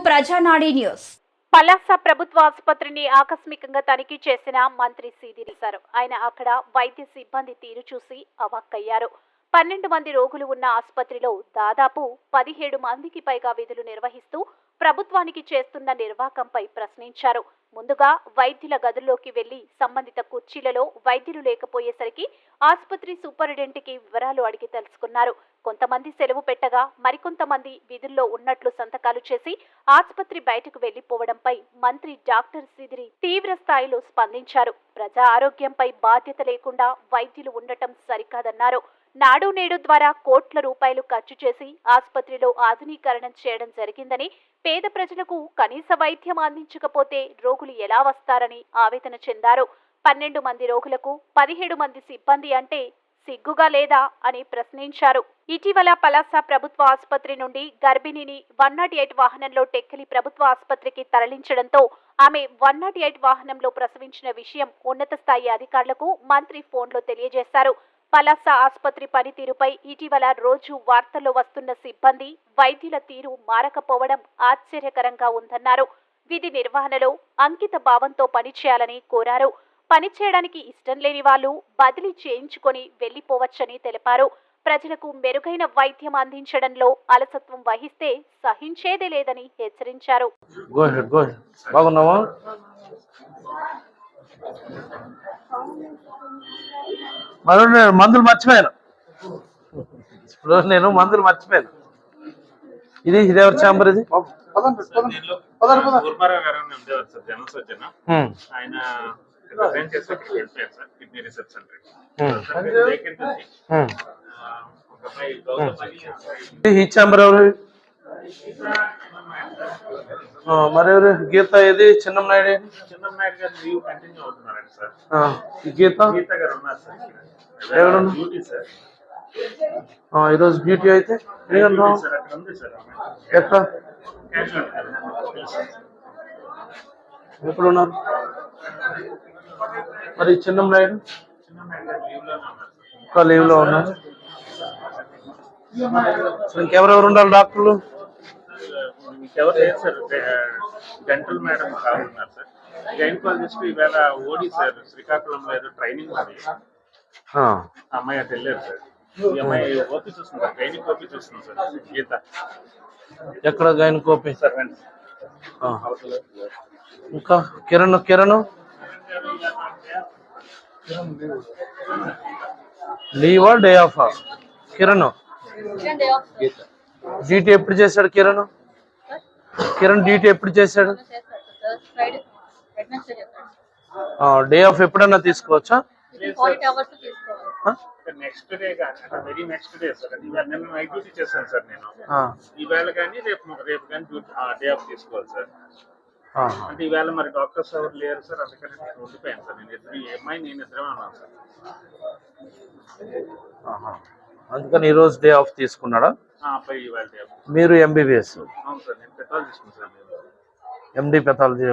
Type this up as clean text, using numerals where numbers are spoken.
ప్రజానాడి news. Palasa ప్రభుత్వ ఆసుపత్రిని ఆకస్మికంగా తనిఖీ చేసిన మంత్రి సీదిరిశారు. ఆయన అక్కడ వైద్య సిబ్బంది తీరు చూసి అవాక్కయ్యారు. 12 మంది రోగులు ఉన్న ఆసుపత్రిలో దాదాపు 17 మందికి పైగా విధులు నిర్వహిస్తూ ప్రభుత్వానికి చేస్తున్న నిర్వాకంపై ప్రశ్నించారు. ముందుగా వైద్యుల గదుల్లోకి వెళ్లి సంబంధిత కుర్చీలలో వైద్యులు లేకపోయేసరికి ఆసుపత్రి సూపరింటెండెంట్కి వివరాలు అడిగి తెలుసుకున్నారు. కొంతమంది సెలవు పెట్టగా మరికొంతమంది విధుల్లో ఉన్నట్లు సంతకాలు చేసి ఆసుపత్రి బయటకు వెళ్లిపోవడంపై మంత్రి డాక్టర్ సీదిరి తీవ్ర స్థాయిలో స్పందించారు. ప్రజా ఆరోగ్యంపై బాధ్యత లేకుండా వైద్యులు ఉండటం సరికాదన్నారు. నాడు నేడు ద్వారా కోట్ల రూపాయలు ఖర్చు చేసి ఆసుపత్రిలో ఆధునీకరణ చేయడం జరిగిందని, పేద ప్రజలకు కనీస వైద్యం అందించకపోతే రోగులు ఎలా వస్తారని ఆవేదన చెందారు. 12 మంది రోగులకు 17 మంది సిబ్బంది అంటే సిగ్గుగా లేదా అని ప్రశ్నించారు. ఇటీవల పలాస ప్రభుత్వ ఆసుపత్రి నుండి గర్భిణిని 108 వాహనంలో టెక్కలి ప్రభుత్వ ఆసుపత్రికి తరలించడంతో ఆమె 108 వాహనంలో ప్రసవించిన విషయం ఉన్నత స్థాయి అధికారులకు మంత్రి ఫోన్లో తెలియజేశారు. పలాస ఆసుపత్రి పనితీరుపై ఇటీవల రోజు వార్తల్లో వస్తున్న సిబ్బంది, వైద్యుల తీరు మారకపోవడం ఆశ్చర్యకరంగా ఉందన్నారు. విధి నిర్వహణలో అంకిత భావంతో పనిచేయాలని కోరారు. పనిచేయడానికి ఇష్టం లేని వాళ్ళు బదిలీ చేయించుకొని వెళ్లిపోవచ్చని తెలిపారు. ప్రజలకు మెరుగైన వైద్యం అందించడంలో అలసత్వం వహిస్తే సహించేదే లేదని హెచ్చరించారు. మందులు మర్చిపోయాను. నేను మందులు మర్చిపోయాను. ఇది ఎవరి ఛాంబర్? ఇది ఈ ఛాంబర్ ఎవరు? మరి ఎవరు? గీత ఏది? చిన్నమ్నాయుడు గారు లీవ్ కంటిన్యూ అవుతున్నారండి సార్. గీత గారు ఉన్నారు సార్. ఎవరు? Duty sir. ఈరోజు డ్యూటీ అయితే ఎక్కడ ఎప్పుడు ఉన్నారు? మరి చిన్నమ్నాయుడు ఇంకా లీవ్ లో ఉన్నారు. ఇంకెవరెవరు ఉండాలి డాక్టర్లు? ఇంకెవరు లేదు సార్. డెంటల్ మేడం కావాలన్నారు సార్. గైనకాలజిస్ట్ ఈవేళ ఓడి సార్ శ్రీకాకుళంలో ఏదో ట్రైనింగ్ ఉంది. అమ్మాయి అటు వెళ్ళారు సార్. ఈ అమ్మాయి ఓపీ చూస్తుంది సార్. గైనిక్ ఓపీ చూస్తుంది సార్. గీత ఎక్కడ గైనిక్ ఓపీ? సార్ ఇంకా కిరణ్ లీవా డే ఆఫ్? కిరణ్ డ్యూటీ ఎప్పుడు చేశాడు? కిరణ్ డ్యూటీ ఎప్పుడు చేశాడు? డే ఆఫ్ ఎప్పుడన్నా తీసుకోవచ్చా? నెక్స్ట్ డే కానీ వెరీ నెక్స్ట్ డే సార్. నిన్న నైట్ డ్యూటీ చేశాను సార్ నేను. ఈవేళ కానీ రేపు కానీ డే ఆఫ్ తీసుకోవాలి సార్. అంటే ఈవేళ మరి డాక్టర్స్ ఎవరు లేరు సార్. అందుకని నేను ఉండిపోయాను సార్. నేను ఇద్దరే ఉన్నాను సార్. అందుకని ఈ రోజు డే ఆఫ్ తీసుకున్నాడా? ఈవేళ డే ఆఫ్. మీరు ఎంబీబీఎస్? అవును సార్. నేను పెథాలజిస్ట్ సార్. MD pathology.